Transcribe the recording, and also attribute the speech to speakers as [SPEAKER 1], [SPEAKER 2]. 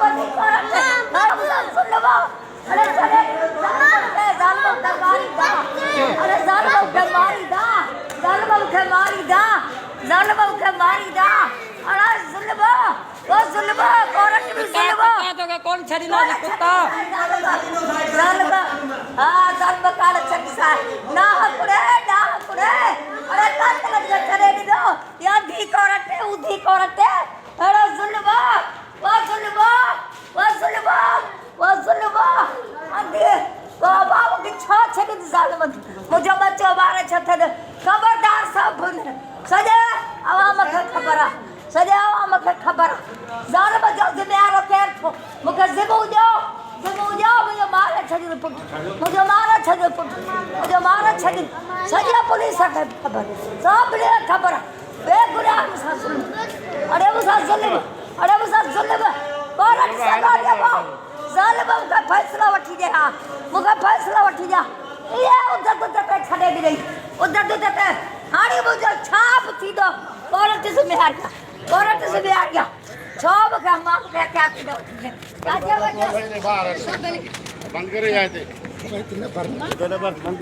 [SPEAKER 1] बंदी करते सुन लो अरे चले जालम का मारी दा अरे जालम का मारी दा जालम का मारी दा जालम का मारी दा अरे सुन लो वो सुन लो औरत भी सुन लो
[SPEAKER 2] तो कौन छड़ी ना कुत्ता
[SPEAKER 1] जालम हां जालम काल चक्सा ना पुरे अरे काट लग चले दो या धी करते उधी करते अरे सुन लो वो सुन लो वो सुन लो वो सुन लो अंधे तो बाबू की छा छके जालम मुझे बच्चो बारे छथे खबरदार सब सजे आवाम के खबर सजे आवाम के खबर जालम जो जिम्मेदार केर थो मुके जिबो जो मुझे मारे छड़ी सजे पुलिस के खबर सब ले खबर बे गुनाह मुसा अरे मुसा सुन कोरट से गाड़िया जालिम का फैसला वठी दे हां मुका फैसला वठी जा ये उधर पे छड़े दी रही उधर पे हाड़ी मुझे छाप थी दो कोरट से बिहार गया छाप का मांग के क्या की दो क्या बंद करे जाते